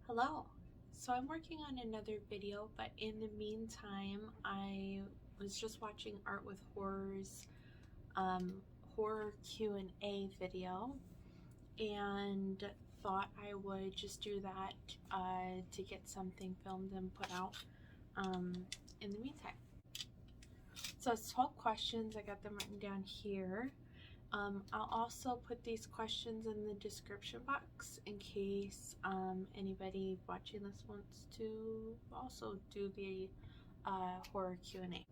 Hello. So I'm working on another video, but in the meantime, I was just watching Art with Horror's horror Q&A video and thought I would just do that to get something filmed and put out in the meantime. So it's 12 questions. I got them written down here. I'll also put these questions in the description box in case anybody watching this wants to also do the horror Q&A.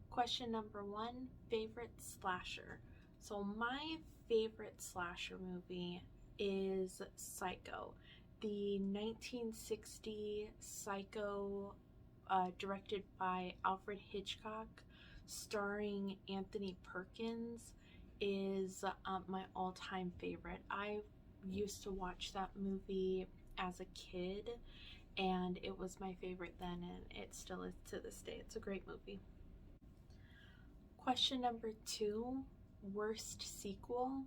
Question number 1, favorite slasher. So my favorite slasher movie is Psycho, the 1960 Psycho directed by Alfred Hitchcock, starring Anthony Perkins, is my all-time favorite. I used to watch that movie as a kid, and it was my favorite then, and it still is to this day. It's a great movie. Question number 2, worst sequel.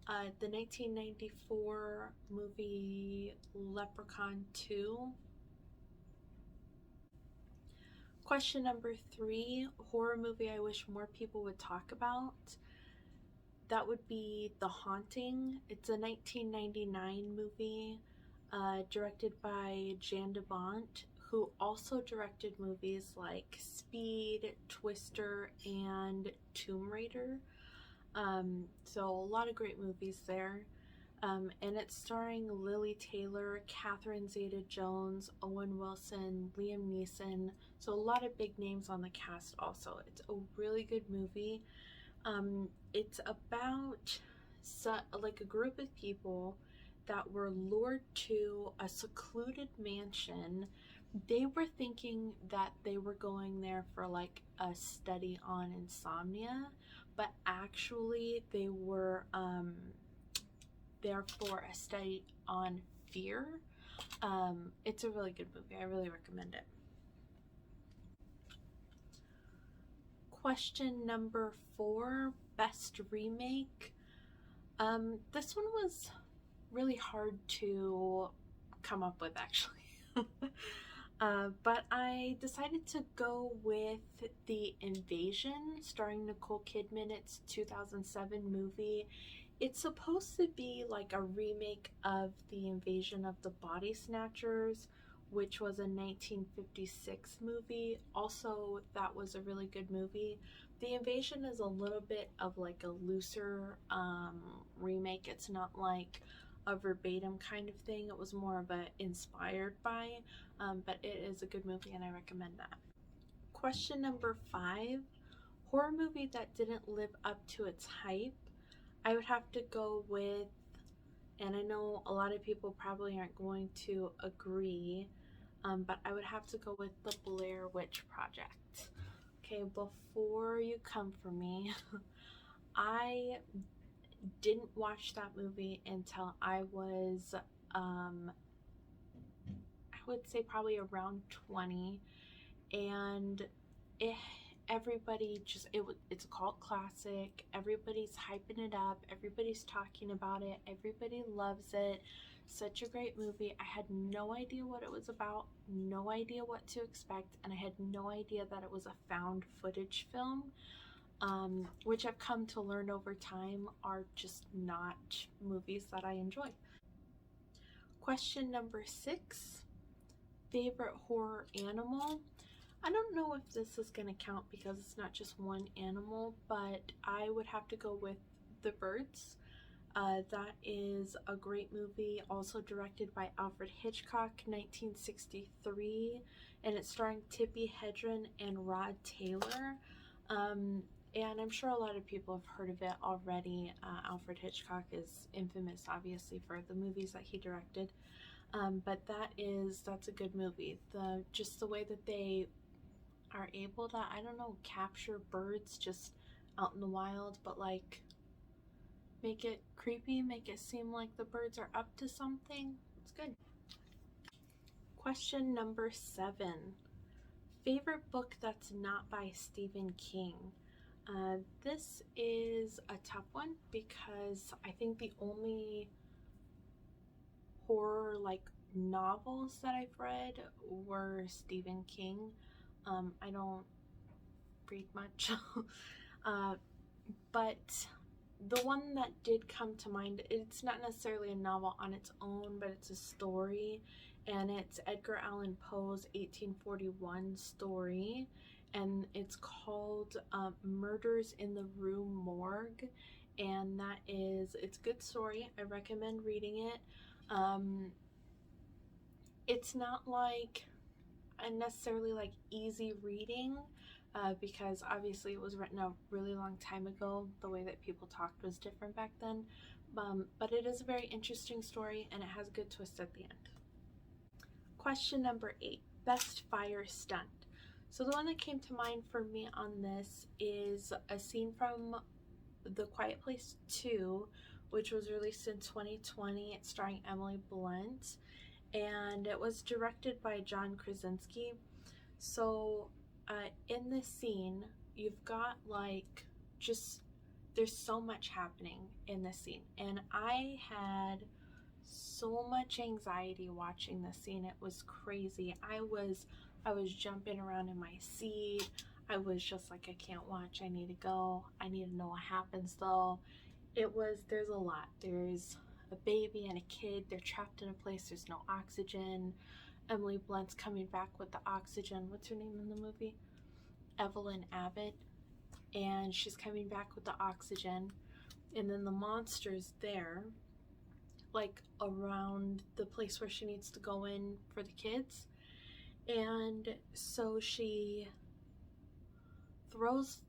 The 1994 movie Leprechaun 2. Question number 3, horror movie I wish more people would talk about. That would be The Haunting. It's a 1999 movie directed by Jan de Bont, who also directed movies like Speed, Twister, and Tomb Raider. So a lot of great movies there. And it's starring Lily Taylor, Catherine Zeta-Jones, Owen Wilson, Liam Neeson. So a lot of big names on the cast also. It's a really good movie. It's about like a group of people that were lured to a secluded mansion. They were thinking that they were going there for like a study on insomnia, but actually they were there for a study on fear. It's a really good movie. I really recommend it. Question number 4, best remake. This one was really hard to come up with, actually. But I decided to go with The Invasion, starring Nicole Kidman. It's 2007 movie. It's supposed to be like a remake of The Invasion of the Body Snatchers, which was a 1956 movie. Also, that was a really good movie. The Invasion is a little bit of like a looser remake. It's not like a verbatim kind of thing. It was more of a inspired by, but it is a good movie and I recommend that. Question number 5, horror movie that didn't live up to its hype. I would have to go with, and I know a lot of people probably aren't going to agree, but I would have to go with the Blair Witch Project. Okay, before you come for me, I didn't watch that movie until I was, I would say probably around 20, and it everybody just it's a cult classic. Everybody's hyping it up, everybody's talking about it, everybody loves it. Such a great movie. I had no idea what it was about, no idea what to expect, and I had no idea that it was a found footage film, which I've come to learn over time are just not movies that I enjoy. Question number 6, favorite horror animal. I don't know if this is going to count because it's not just one animal, but I would have to go with The Birds. That is a great movie, also directed by Alfred Hitchcock, 1963, and it's starring Tippi Hedren and Rod Taylor. And I'm sure a lot of people have heard of it already. Alfred Hitchcock is infamous, obviously, for the movies that he directed. But that's a good movie. Just the way that they are able to, I don't know, capture birds just out in the wild, but like make it creepy, make it seem like the birds are up to something. It's good. Question number 7, favorite book that's not by Stephen King. This is a tough one because I think the only horror like novels that I've read were Stephen King. I don't read much, uh, but the one that did come to mind, it's not necessarily a novel on its own, but it's a story, and it's Edgar Allan Poe's 1841 story, and it's called Murders in the Rue Morgue, and it's a good story. I recommend reading it. It's not like necessarily like easy reading, because obviously it was written a really long time ago. The way that people talked was different back then, but it is a very interesting story and it has a good twist at the end. Question number 8, best fire stunt. So the one that came to mind for me on this is a scene from The Quiet Place 2, which was released in 2020. It's starring Emily Blunt, and it was directed by John Krasinski. So in this scene, you've got like just there's so much happening in this scene, and I had so much anxiety watching this scene. It was crazy. I was jumping around in my seat. I was just like, I can't watch. I need to go. I need to know what happens though. There's a lot. There's a baby and a kid. They're trapped in a place. There's no oxygen. Emily Blunt's coming back with the oxygen. What's her name in the movie? Evelyn Abbott. And she's coming back with the oxygen. And then the monster's there, like around the place where she needs to go in for the kids. And so she throws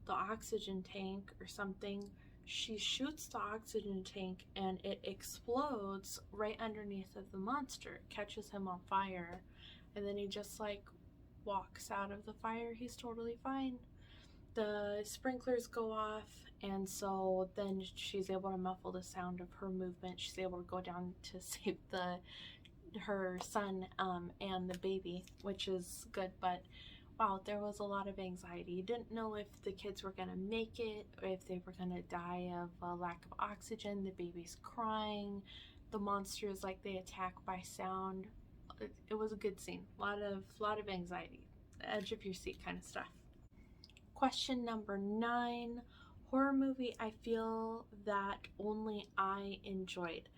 the oxygen tank or something. She shoots the oxygen tank and it explodes right underneath of the monster. It catches him on fire, and then he just like walks out of the fire. He's totally fine. The sprinklers go off, and so then she's able to muffle the sound of her movement. She's able to go down to save her son and the baby, which is good. But wow, there was a lot of anxiety. You didn't know if the kids were going to make it or if they were going to die of a lack of oxygen. The baby's crying. The monsters, like, they attack by sound. It was a good scene. A lot of anxiety. Edge of your seat kind of stuff. Question number 9, horror movie I feel that only I enjoyed.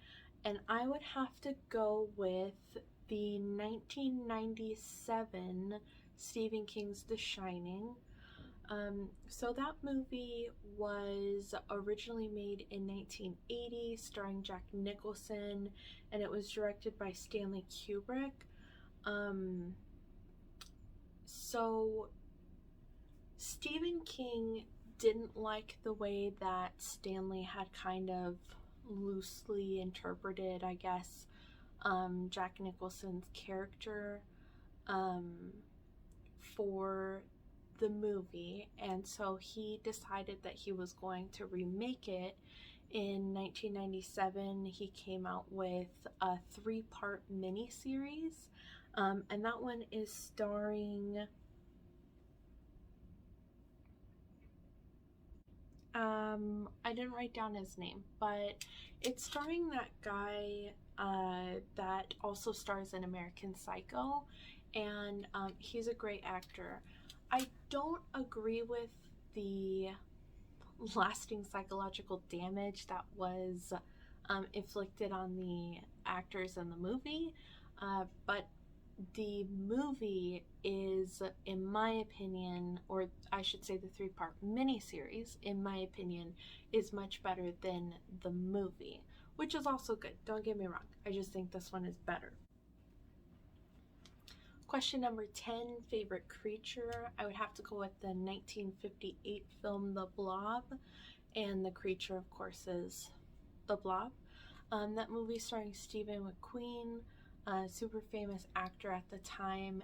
And I would have to go with the 1997 Stephen King's The Shining. So that movie was originally made in 1980, starring Jack Nicholson, and it was directed by Stanley Kubrick. So Stephen King didn't like the way that Stanley had kind of loosely interpreted, I guess, Jack Nicholson's character for the movie, and so he decided that he was going to remake it. In 1997, he came out with a 3-part miniseries, and that one is starring I didn't write down his name, but it's starring that guy that also stars in American Psycho, and he's a great actor. I don't agree with the lasting psychological damage that was inflicted on the actors in the movie, but the movie is, in my opinion, or I should say the 3-part miniseries, in my opinion, is much better than the movie, which is also good. Don't get me wrong. I just think this one is better. Question number 10, favorite creature. I would have to go with the 1958 film The Blob, and the creature, of course, is the Blob. That movie starring Stephen McQueen, a super famous actor at the time.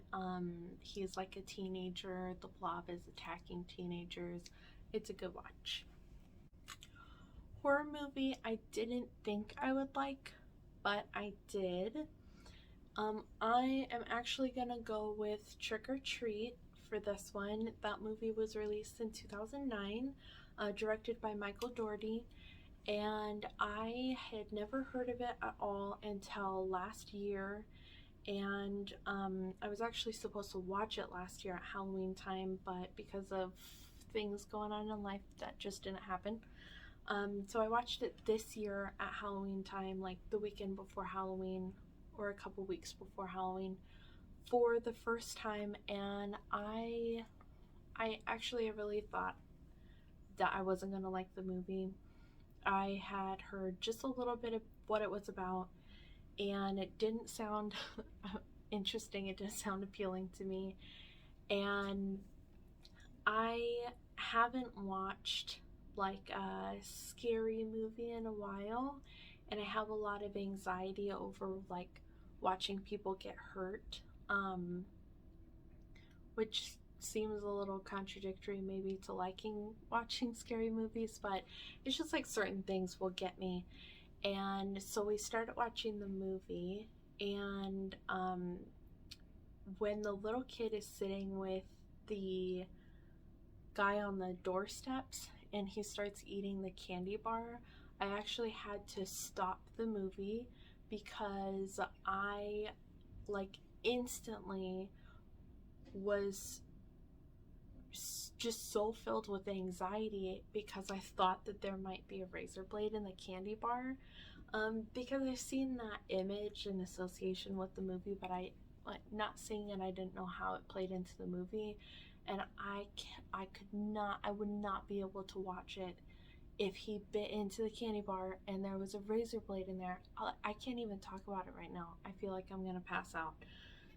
He's like a teenager. The Blob is attacking teenagers. It's a good watch. Horror movie I didn't think I would like, but I did. I am actually gonna go with Trick or Treat for this one. That movie was released in 2009, directed by Michael Dougherty, and I had never heard of it at all until last year. And I was actually supposed to watch it last year at Halloween time, but because of things going on in life, that just didn't happen. So I watched it this year at Halloween time, like the weekend before Halloween, or a couple weeks before Halloween, for the first time, and I actually really thought that I wasn't gonna like the movie. I had heard just a little bit of what it was about, and it didn't sound interesting. It didn't sound appealing to me, and I haven't watched like a scary movie in a while, and I have a lot of anxiety over like watching people get hurt, which seems a little contradictory maybe to liking watching scary movies, but it's just like certain things will get me. And so we started watching the movie, and when the little kid is sitting with the guy on the doorsteps and he starts eating the candy bar, I actually had to stop the movie because I like instantly was just so filled with anxiety because I thought that there might be a razor blade in the candy bar. Because I've seen that image in association with the movie, but I like not seeing it. I didn't know how it played into the movie, and I would not be able to watch it if he bit into the candy bar and there was a razor blade in there. I can't even talk about it right now. I feel like I'm gonna pass out.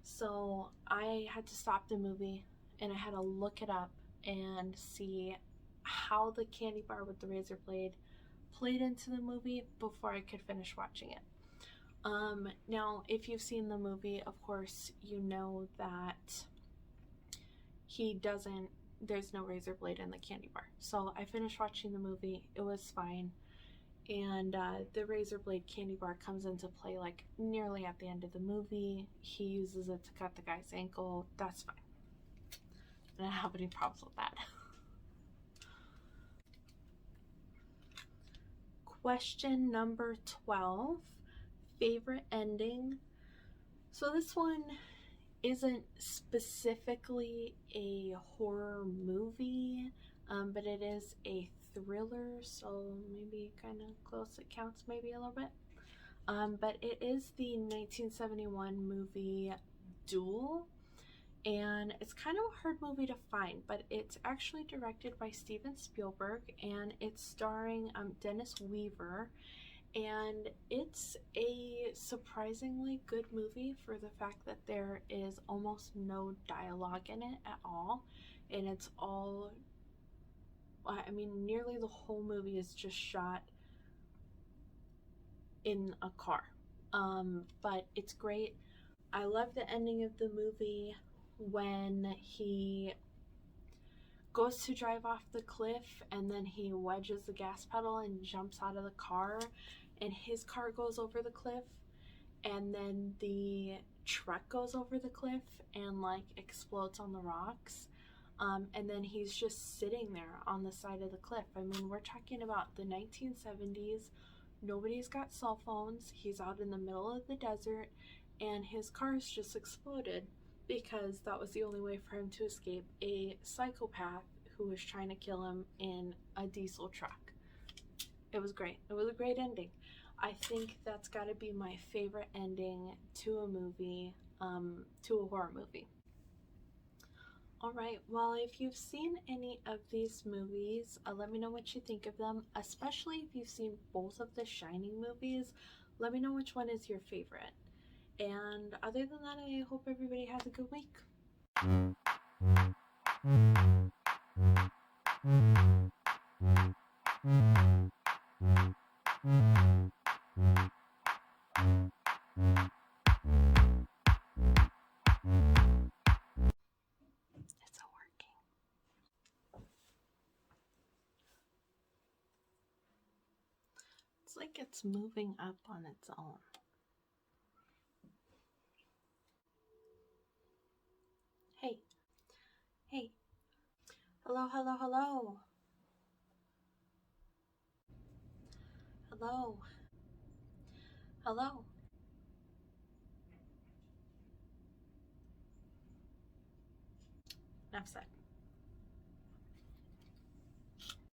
So I had to stop the movie and I had to look it up and see how the candy bar with the razor blade played into the movie before I could finish watching it. Now, if you've seen the movie, of course, you know that he doesn't, there's no razor blade in the candy bar. So I finished watching the movie, it was fine. And the razor blade candy bar comes into play like nearly at the end of the movie. He uses it to cut the guy's ankle. That's fine. I don't have any problems with that. Question number 12, favorite ending. So this one isn't specifically a horror movie, but it is a thriller, so maybe kind of close. It counts maybe a little bit. But it is the 1971 movie Duel, and it's kind of a hard movie to find, but it's actually directed by Steven Spielberg, and it's starring Dennis Weaver, and it's a surprisingly good movie for the fact that there is almost no dialogue in it at all, and it's all, I mean, nearly the whole movie is just shot in a car. But it's great. I love the ending of the movie when he goes to drive off the cliff and then he wedges the gas pedal and jumps out of the car, and his car goes over the cliff, and then the truck goes over the cliff and like explodes on the rocks. And then he's just sitting there on the side of the cliff. I mean, we're talking about the 1970s. Nobody's got cell phones. He's out in the middle of the desert, and his car's just exploded because that was the only way for him to escape a psychopath who was trying to kill him in a diesel truck. It was great. It was a great ending. I think that's got to be my favorite ending to a movie, to a horror movie. All right, well, if you've seen any of these movies, let me know what you think of them, especially if you've seen both of the Shining movies. Let me know which one is your favorite. And other than that, I hope everybody has a good week. It's not working. It's like it's moving up on its own. Hey, hey. Hello, hello, hello. Hello? Hello? Enough said.